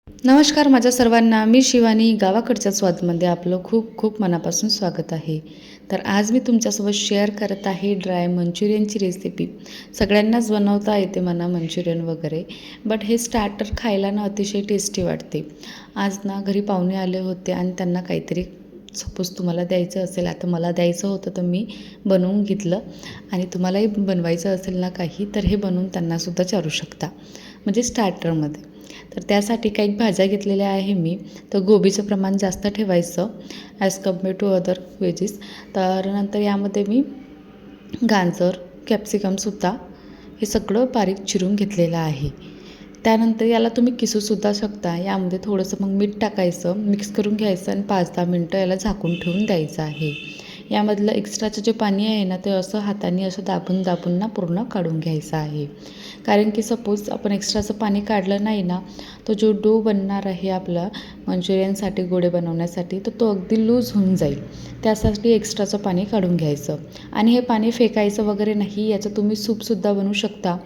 नमस्कार माझ्या सर्वांना, मी शिवानी. गावाकडच्या स्वादमध्ये आपलं खूप खूप मनापासून स्वागत आहे. तर आज मी तुमच्यासोबत शेअर करत आहे ड्राय मंचुरियनची रेसिपी. सगळ्यांनाच बनवता येते म्हणा मंचुरियन वगैरे, बट हे स्टार्टर खायला ना अतिशय टेस्टी वाटते. आज ना घरी पाहुणे आले होते आणि त्यांना काहीतरी सपोज तुम्हाला द्यायचं असेल, आता मला द्यायचं होतं तर मी बनवून घेतलं. आणि तुम्हालाही बनवायचं असेल ना काही, तर हे बनवून त्यांनासुद्धा चारू शकता, म्हणजे स्टार्टरमध्ये. तर त्यासाठी काही भाज्या घेतलेल्या आहे मी. तर गोबीचं प्रमाण जास्त ठेवायचं as compare to other veggies. तर नंतर यामध्ये मी गाजर, कॅप्सिकमसुद्धा हे सगळं बारीक चिरून घेतलेलं आहे. त्यानंतर याला तुम्ही किसूसुद्धा शकता. यामध्ये थोडंसं मग मीठ टाकायचं, मिक्स करून घ्यायचं आणि 5-10 मिनटं याला झाकून ठेवून द्यायचं आहे. यामधलं एक्स्ट्राचं जे पाणी आहे ना, ते असं हाताने असं दाबून दाबून ना पूर्ण काढून घ्यायचं आहे. कारण की सपोज आपण एक्स्ट्राचं पाणी काढलं नाही ना, तो जो डो बनणार आहे आपला मंचुरियनसाठी, गोळे बनवण्यासाठी, तर तो अगदी लूज होऊन जाईल. त्यासाठी एक्स्ट्राचं पाणी काढून घ्यायचं. आणि हे पाणी फेकायचं वगैरे नाही. याचं तुम्ही सूपसुद्धा बनवू शकता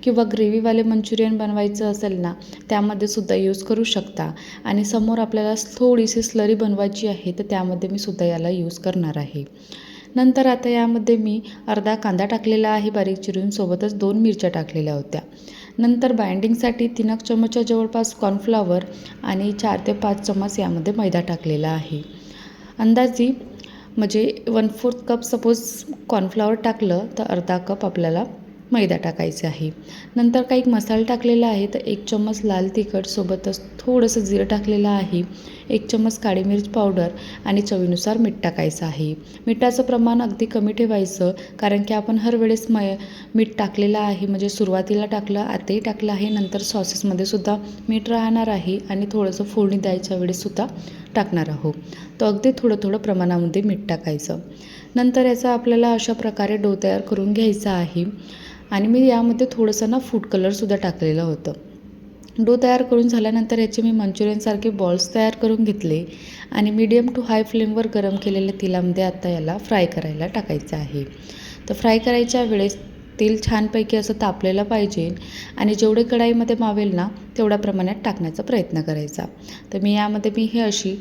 किंवा ग्रेव्हीवाले मंचुरियन बनवायचं असेल ना, त्यामध्ये सुद्धा यूज करू शकता. आणि समोर आपल्याला थोडीशी स्लरी बनवायची आहे, तर त्यामध्ये मी सुद्धा याला यूज करणार आहे. नंतर आता यामध्ये मी अर्धा कांदा टाकलेला आहे बारीक चिरून, सोबतच 2 मिरच्या टाकलेल्या होत्या. नंतर बाइंडिंगसाठी 3 चमचा जवळपास कॉर्नफ्लॉवर आणि 4 ते 5 चम्मच यामध्ये मैदा टाकलेला आहे. अंदाजे म्हणजे 1/4 कप सपोज कॉर्नफ्लॉवर टाकलं तर अर्धा कप आपल्याला मैदा टाकायचे आहे. नंतर काही मसाला टाकलेला आहे, तर 1 चम्मच लाल तिखट, सोबतच थोडंसं जिरं टाकलेलं आहे, 1 चम्मच काळी मिरच पावडर आणि चवीनुसार मीठ टाकायचं आहे. मिठाचं प्रमाण अगदी कमी ठेवायचं, कारण की आपण हर वेळेस मीठ टाकलेलं आहे, म्हणजे सुरुवातीला टाकलं, आताही टाकलं आहे, नंतर सॉसेसमध्ये सुद्धा मीठ राहणार आहे आणि थोडंसं फोडणी द्यायच्या वेळेससुद्धा टाकणार आहोत. तर अगदी थोडं थोडं प्रमाणामध्ये मीठ टाकायचं. नंतर याचा आपल्याला अशा प्रकारे डो तयार करून घ्यायचा आहे. आणि मी यामध्ये थोडंसं ना फूड कलरसुद्धा टाकलेलं होतं. डो तयार करून झाल्यानंतर याचे मी मंचुरियनसारखे बॉल्स तयार करून घेतले आणि मीडियम टू हाय फ्लेमवर गरम केलेल्या तेलामध्ये आता याला फ्राय करायला टाकायचं आहे. तर फ्राय करायच्या वेळेस तेल छानपैकी असं तापलेलं पाहिजे आणि जेवढे कढाईमध्ये मावेल ना, तेवढ्या प्रमाणात टाकण्याचा प्रयत्न करायचा. तर मी हे अशी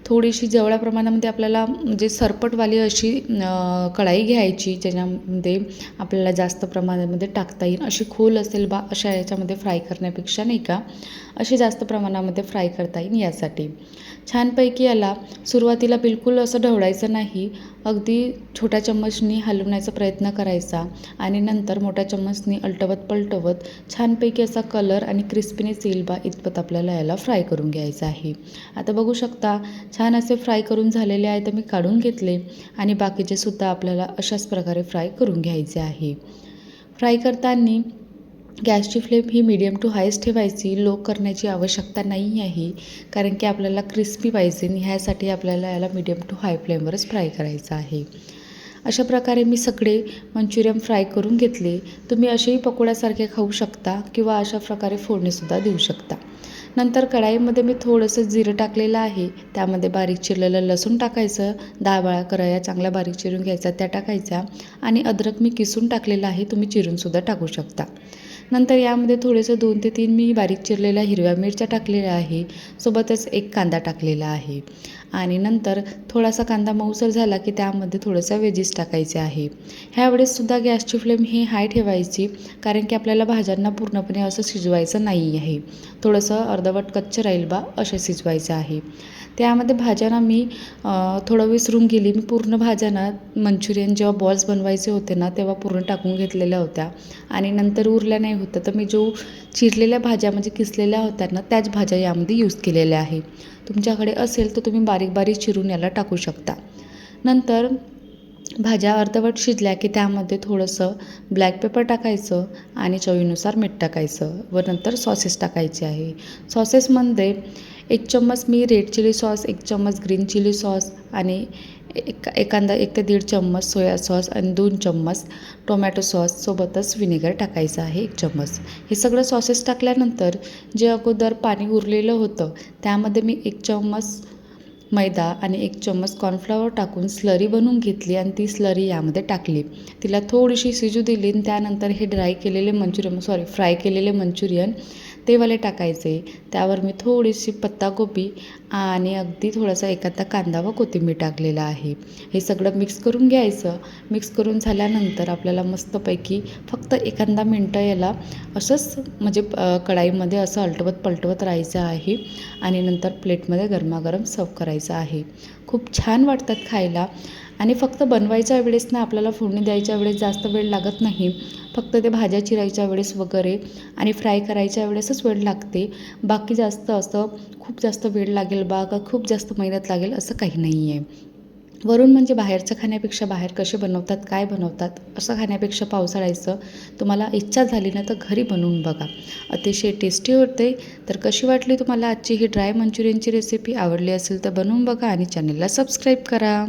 थोडीशी जेवढ्या प्रमाणामध्ये आपल्याला म्हणजे सरपटवाली अशी कढाई घ्यायची, ज्याच्यामध्ये आपल्याला जास्त प्रमाणामध्ये टाकता येईल. अशी खोल असेल बा अशा याच्यामध्ये फ्राय करण्यापेक्षा नाही का, अशी जास्त प्रमाणामध्ये फ्राय करता येईल यासाठी. छानपैकी याला सुरुवातीला बिलकुल असं ढवळायचं नाही, अगदी छोट्या चम्मचनी हलवण्याचा प्रयत्न करायचा आणि नंतर मोठ्या चम्मचनी अलटवत पलटवत छानपैकी असा कलर आणि क्रिस्पीनेस येईल बा इतपत आपल्याला याला फ्राय करून घ्यायचं आहे. आता बघू शकता छान असे फ्राय करून झालेले आहे, तर मी काढून घेतले आणि बाकीचे सुद्धा आपल्याला अशाच प्रकारे फ्राय करून घ्यायचे आहे. फ्राय करताना गॅसची फ्लेम ही मीडियम टू हायच ठेवायची, लो करण्याची आवश्यकता नाही आहे, कारण की आपल्याला क्रिस्पी पाहिजे. ह्यासाठी आपल्याला याला मीडियम टू हाय फ्लेमवरच फ्राय करायचं आहे. अशा प्रकारे मी सगळे मंचुरियन फ्राय करून घेतले. तुम्ही असेही पकोड्यासारखे खाऊ शकता किंवा अशा प्रकारे फोडणीसुद्धा देऊ शकता. नंतर कढाईमध्ये मी थोडंसं जिरं टाकलेलं आहे, त्यामध्ये बारीक चिरलेलं लसूण टाकायचं, 10-12 करया चांगल्या बारीक चिरून घ्यायचा, त्या टाकायच्या आणि अद्रक मी किसून टाकलेलं आहे, तुम्ही चिरूनसुद्धा टाकू शकता. नंतर यामध्ये थोडेसे 2 ते 3 मी बारीक चिरलेल्या हिरव्या मिरच्या टाकलेल्या आहे, सोबतच 1 कांदा टाकलेला आहे. आणि नंतर थोडासा कांदा मऊसर झाला की त्यामध्ये थोडंसं व्हेजीस टाकायचे आहे. ह्यावेळेससुद्धा गॅसची फ्लेम ही हाय ठेवायची, कारण की आपल्याला भाज्यांना पूर्णपणे असं शिजवायचं नाही आहे, थोडंसं अर्धवट कच्चं राहील बा असे शिजवायचं आहे. त्यामध्ये भाज्यांना मी थोडं विसरून गेली, मी पूर्ण भाज्यांना मंचुरियन जेव्हा बॉल्स बनवायचे होते ना, तेव्हा पूर्ण टाकून घेतलेल्या होत्या आणि नंतर उरल्या नाही होत्या, तर मी जो चिरलेल्या भाज्या म्हणजे किसलेल्या होत्या ना, त्याच भाज्या यामध्ये यूज केलेल्या आहे. तुमच्याकडे असेल तर तुम्ही बारीक बारीक चिरून याला टाकू शकता. नंतर भाज्या अर्धवट शिजल्या की त्यामध्ये थोडंसं ब्लॅक पेपर टाकायचं आणि चवीनुसार मीठ टाकायचं व नंतर सॉसेस टाकायचे आहे. सॉसेसमध्ये 1 चम्मच मी रेड चिली सॉस, 1 चम्मच ग्रीन चिली सॉस आणि एखादा 1 ते 1.5 चम्मच सोया सॉस आणि 2 चम्मच टोमॅटो सॉस, सोबतच व्हिनेगर टाकायचं आहे 1 चम्मच. हे सगळं सॉसेस टाकल्यानंतर जे अगोदर पाणी उरलेलं होतं, त्यामध्ये मी 1 चम्मच मैदा आणि 1 चम्मच कॉर्नफ्लॉवर टाकून स्लरी बनवून घेतली आणि ती स्लरी यामध्ये टाकली. तिला थोडीशी शिजू दिली आणि त्यानंतर हे फ्राय केलेले मंचुरियन ते वाले टाकायचे. त्यावर मी थोडीशी पत्ताकोबी आणि अगदी थोडासा एखादा कांदा व कोथिंबीर टाकलेला आहे. हे सगळं मिक्स करून घ्यायचं. मिक्स करून झाल्यानंतर आपल्याला मस्तपैकी फक्त एखादा मिनटं याला असंच म्हणजे कढाईमध्ये असं अलटवत पलटवत राहायचं आहे आणि नंतर प्लेटमध्ये गरमागरम सर्व करायचं आहे. खूप छान वाटतात खायला आणि फक्त बनवायच्या वेळेस ना आपल्याला फोडणी द्यायच्या वेळेस जास्त वेळ लागत नाही. फक्त ते भाज्या चिरायच्या वेळेस वगैरे आणि फ्राय करायच्या वेळेसच वेळ लागते. बाकी जास्त असं खूप जास्त वेळ लागेल बा का खूप जास्त मेहनत लागेल असं काही नाही आहे. वरून म्हणजे बाहेरचं खाण्यापेक्षा बाहेर कसे बनवतात, काय बनवतात असं खाण्यापेक्षा पावसाळ्याचं तुम्हाला इच्छा झाली ना तर घरी बनवून बघा. अतिशय टेस्टी होते. तर कशी वाटली तुम्हाला आजची ही ड्राय मंचुरियनची रेसिपी? आवडली असेल तर बनवून बघा आणि चॅनलला सबस्क्राईब करा.